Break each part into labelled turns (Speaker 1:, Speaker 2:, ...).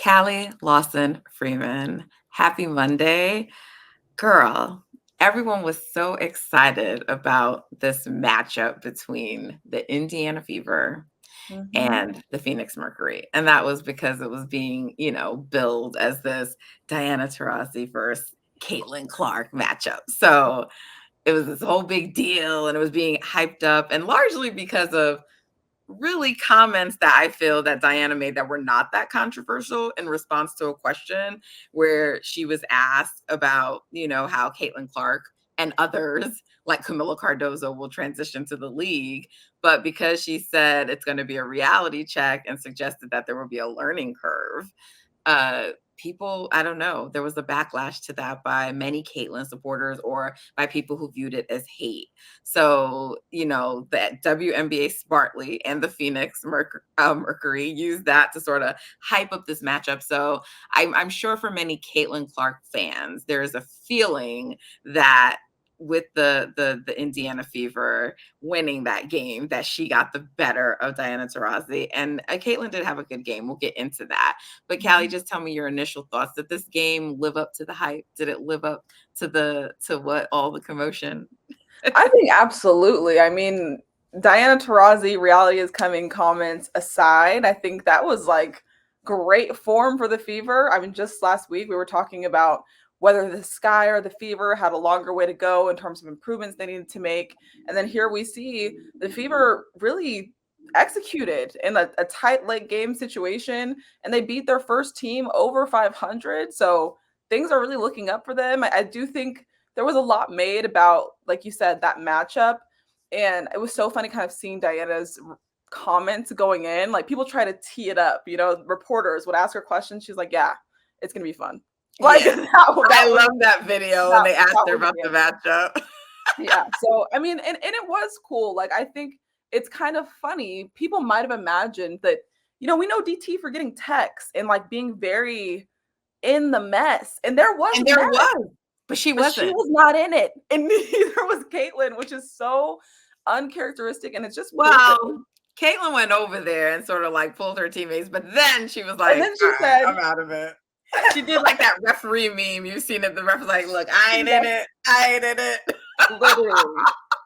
Speaker 1: Callie, Lawson-Freeman. Happy Monday. Girl, everyone was so excited about this matchup between the Indiana Fever
Speaker 2: Mhm.
Speaker 1: and the Phoenix Mercury. And that was because it was being, billed as this Diana Taurasi versus Caitlin Clark matchup. So it was this whole big deal and it was being hyped up, and largely because of really comments that I feel that Diana made that were not that controversial in response to a question where she was asked about, how Caitlin Clark and others like Camila Cardozo will transition to the league. But because she said it's going to be a reality check and suggested that there will be a learning curve, people, I don't know, there was a backlash to that by many Caitlyn supporters or by people who viewed it as hate. So, the WNBA smartly and the Phoenix Mercury used that to sort of hype up this matchup. So I'm sure for many Caitlin Clark fans, there is a feeling that with the Indiana Fever winning that game, that she got the better of Diana Taurasi. And Caitlin did have a good game. We'll get into that. But Callie,
Speaker 2: Mhm.
Speaker 1: just tell me your initial thoughts. Did this game live up to the hype? Did it live up to what all the commotion?
Speaker 2: I think absolutely. I mean, Diana Taurasi, reality is coming comments aside, I think that was like great form for the Fever. I mean, just last week we were talking about whether the Sky or the Fever had a longer way to go in terms of improvements they needed to make. And then here we see the Fever really executed in a tight late game situation, and they beat their first team over 500. So things are really looking up for them. I do think there was a lot made about, like you said, that matchup. And it was so funny kind of seeing Diana's comments going in. Like people try to tee it up, reporters would ask her questions. She's like, yeah, it's going to be fun. Like
Speaker 1: Yeah. I
Speaker 2: was,
Speaker 1: love that video when
Speaker 2: that,
Speaker 1: they asked
Speaker 2: that
Speaker 1: her
Speaker 2: was
Speaker 1: about
Speaker 2: the
Speaker 1: the
Speaker 2: answer.
Speaker 1: matchup.
Speaker 2: Yeah. So, I mean, and it was cool. Like, I think it's kind of funny. People might have imagined that, we know DT for getting texts and like being very in the mess. And there was
Speaker 1: And there
Speaker 2: mess,
Speaker 1: was, but she
Speaker 2: but she
Speaker 1: wasn't.
Speaker 2: was not in it, and neither was Caitlin, which is so uncharacteristic, and it's just proof that.
Speaker 1: Well, Caitlin went over there and sort of like pulled her teammates, but then she was
Speaker 2: And
Speaker 1: like,
Speaker 2: then
Speaker 1: all
Speaker 2: she
Speaker 1: right,
Speaker 2: said,
Speaker 1: I'm out of it. She did like that referee meme. You've seen it. The ref was like, look, I ain't in
Speaker 2: "Yes,
Speaker 1: it. I ain't in it.
Speaker 2: literally."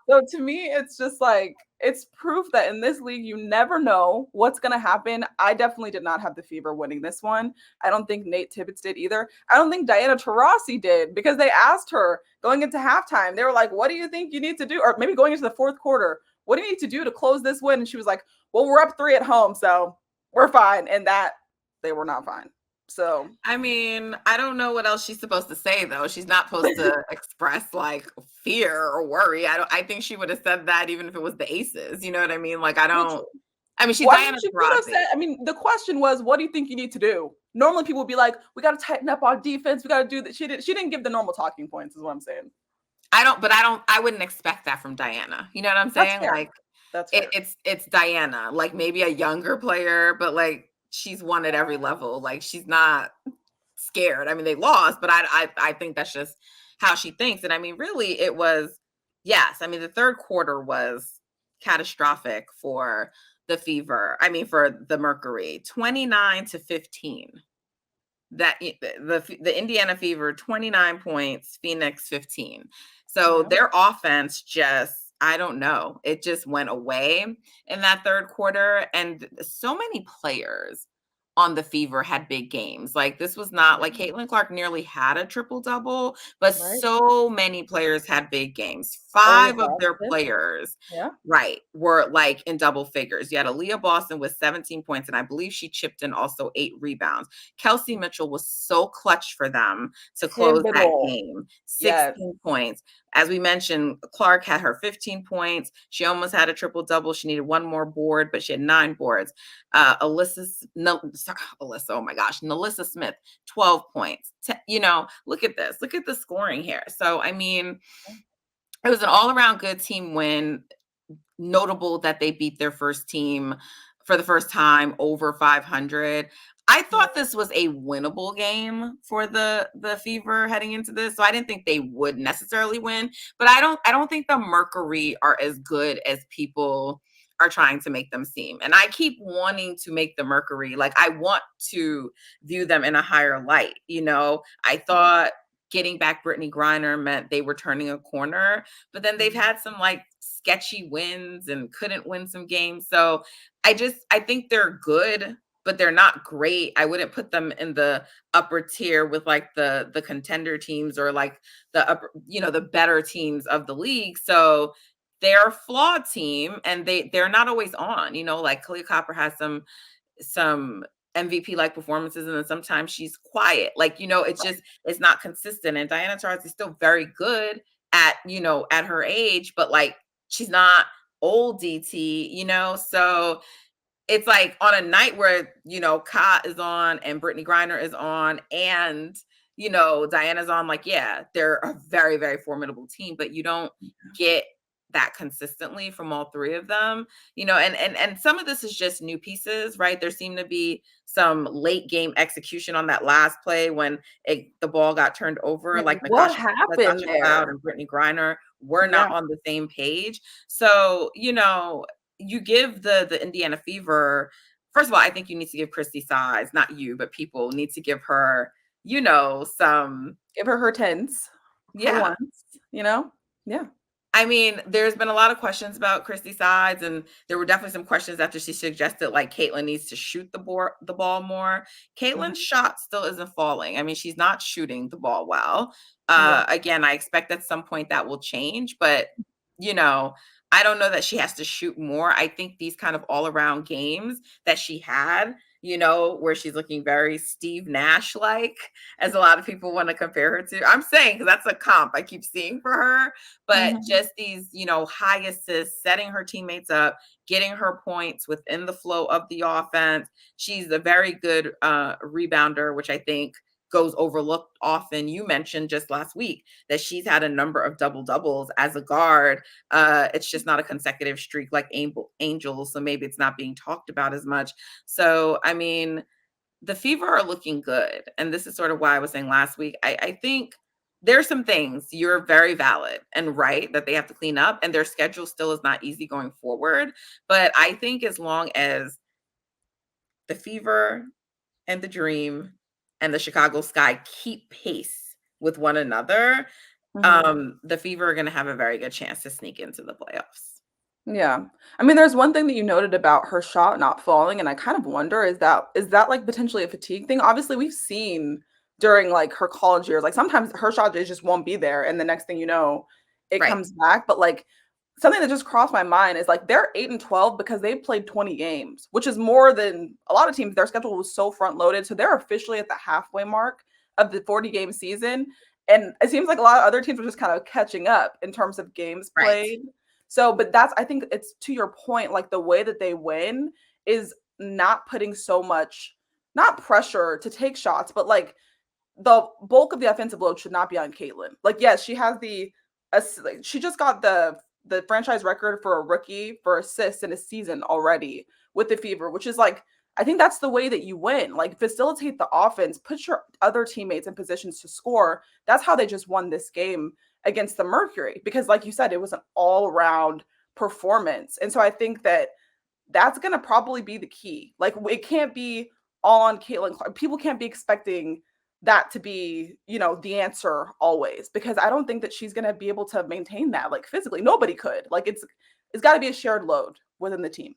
Speaker 2: So to me, it's just like it's proof that in this league, you never know what's going to happen. I definitely did not have the Fever winning this one. I don't think Nate Tibbetts did either. I don't think Diana Taurasi did, because they asked her going into halftime. They were like, "What do you think you need to do?" Or maybe going into the fourth quarter, "What do you need to do to close this win?" And she was like, "Well, we're up 3 at home, so we're fine." And that they were not fine. So
Speaker 1: I mean, I don't know what else she's supposed to say though. She's not supposed to express like fear or worry. I think she would have said that even if it was the Aces. You know what I mean? Like I mean, she's
Speaker 2: well, I mean,
Speaker 1: Diana
Speaker 2: she could have
Speaker 1: Taurasi.
Speaker 2: said, I mean, the question was, what do you think you need to do? Normally people would be like, we got to tighten up our defense. We got to do that. She didn't give the normal talking points, is what I'm saying.
Speaker 1: I wouldn't expect that from Diana. You know what I'm
Speaker 2: That's
Speaker 1: saying?
Speaker 2: fair.
Speaker 1: Like
Speaker 2: That's fair.
Speaker 1: it's Diana, like maybe a younger player, but like she's won at every level. Like she's not scared. I mean, they lost, but I think that's just how she thinks. And I mean, really, it was yes. I mean, the third quarter was catastrophic for the Fever. I mean, for the Mercury, 29-15. That the Indiana Fever 29 points, Phoenix 15. So
Speaker 2: Yeah.
Speaker 1: their offense just I don't know. It just went away in that third quarter, and so many players on the Fever had big games. Like this was not like Caitlin Clark nearly had a triple double, but
Speaker 2: Right.
Speaker 1: so many players had big games.
Speaker 2: Aaliyah
Speaker 1: 5 of their
Speaker 2: Boston.
Speaker 1: players,
Speaker 2: Yeah.
Speaker 1: right, were like in double figures. You had Aaliyah Boston with 17 points, and I believe she chipped in also 8 rebounds. Kelsey Mitchell was so clutch for them to close that
Speaker 2: Pivotal.
Speaker 1: game.
Speaker 2: Yes.
Speaker 1: 16 points. As we mentioned, Clark had her 15 points. She almost had a triple double. She needed one more board, but she had 9 boards. Alyssa, oh my gosh, Nalissa Smith, 12 points. Look at this. Look at the scoring here. So, I mean, it was an all around good team win. Notable that they beat their first team for the first time over 500. I thought this was a winnable game for the Fever heading into this. So I didn't think they would necessarily win, but I don't think the Mercury are as good as people are trying to make them seem. And I keep wanting to make the Mercury, like, I want to view them in a higher light. I thought getting back Brittany Griner meant they were turning a corner, but then they've had some like sketchy wins and couldn't win some games. So I think they're good, but they're not great. I wouldn't put them in the upper tier with like the contender teams or like the upper, the better teams of the league. So they're a flawed team and they're not always on, like Kalia Copper has some MVP like performances, and then sometimes she's quiet. Like, it's not consistent. And Diana Taurasi is still very good at her age, but like she's not old DT. So it's like on a night where, Ka is on and Brittany Griner is on and, Diana's on, like, yeah, they're a very, very formidable team, but you don't get that consistently from all three of them, and some of this is just new pieces, right? There seemed to be some late game execution on that last play when the ball got turned over, like
Speaker 2: What
Speaker 1: Natasha
Speaker 2: happened
Speaker 1: Cloud
Speaker 2: there?
Speaker 1: and Brittany Griner were
Speaker 2: Yeah.
Speaker 1: not on the same page. So, you give the Indiana Fever, first of all, I think you need to give Christy size, not you, but people need to give her, some,
Speaker 2: Give her tens for
Speaker 1: yeah.
Speaker 2: once, Yeah.
Speaker 1: I mean, there's been a lot of questions about Christy Sides, and there were definitely some questions after she suggested like Caitlin needs to shoot the ball more. Caitlin's shot still isn't falling. I mean, she's not shooting the ball well.
Speaker 2: Yeah.
Speaker 1: Again, I expect at some point that will change, but I don't know that she has to shoot more. I think these kind of all around games that she had, where she's looking very Steve Nash like, as a lot of people want to compare her to. I'm saying because that's a comp I keep seeing for her, but just these, high assists, setting her teammates up, getting her points within the flow of the offense. She's a very good rebounder, which I think goes overlooked often. You mentioned just last week that she's had a number of double doubles as a guard. It's just not a consecutive streak like Angels, so maybe it's not being talked about as much. So, I mean, the Fever are looking good, and this is sort of why I was saying last week. I think there's some things you're very valid and right that they have to clean up, and their schedule still is not easy going forward. But I think as long as the Fever and the Dream and the Chicago Sky keep pace with one another, the Fever are going to have a very good chance to sneak into the playoffs.
Speaker 2: Yeah. I mean, there's one thing that you noted about her shot not falling, and I kind of wonder, is that like potentially a fatigue thing? Obviously, we've seen during like her college years, like sometimes her shot just won't be there, and the next thing you know, it
Speaker 1: Right.
Speaker 2: comes back. But like something that just crossed my mind is like they're 8-12 because they played 20 games, which is more than a lot of teams. Their schedule was so front loaded. So they're officially at the halfway mark of the 40-game season. And it seems like a lot of other teams are just kind of catching up in terms of games
Speaker 1: Right.
Speaker 2: played. So, but I think it's to your point, like the way that they win is not putting so much, not pressure to take shots, but like the bulk of the offensive load should not be on Caitlin. Like, yes, she has she just got the franchise record for a rookie for assists in a season already with the Fever, which is like, I think that's the way that you win. Like, facilitate the offense, put your other teammates in positions to score. That's how they just won this game against the Mercury, because like you said, it was an all-around performance. And so I think that that's going to probably be the key. Like, it can't be all on Caitlin Clark. People can't be expecting that to be, the answer always, because I don't think that she's going to be able to maintain that, like, physically. Nobody could. Like, it's got to be a shared load within the team.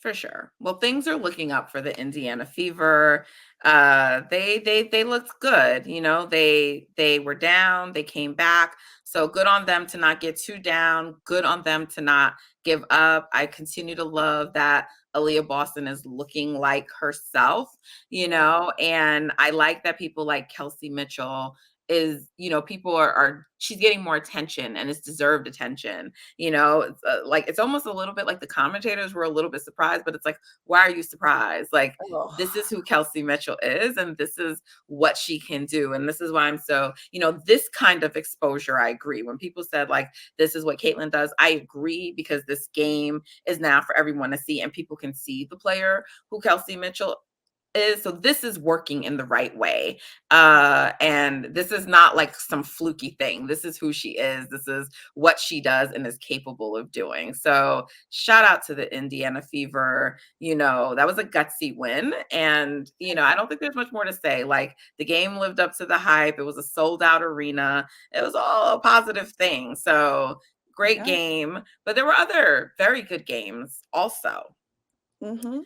Speaker 1: For sure. Well, things are looking up for the Indiana Fever. They looked good. They were down, they came back. So good on them to not get too down. Good on them to not give up. I continue to love that Aaliyah Boston is looking like herself, and I like that people like Kelsey Mitchell is, people are she's getting more attention, and it's deserved attention. It's like, it's almost a little bit like the commentators were a little bit surprised, but it's like, why are you surprised? Like, this is who Kelsey Mitchell is, and this is what she can do. And this is why I'm so, this kind of exposure, I agree. When people said like, this is what Caitlin does, I agree, because this game is now for everyone to see, and people can see the player who Kelsey Mitchell is, so this is working in the right way. And this is not like some fluky thing. This is who she is. This is what she does and is capable of doing. So shout out to the Indiana Fever. That was a gutsy win. And, I don't think there's much more to say. Like, the game lived up to the hype. It was a sold out arena. It was all a positive thing. So great
Speaker 2: Yeah.
Speaker 1: game. But there were other very good games also.
Speaker 2: Mm-hmm.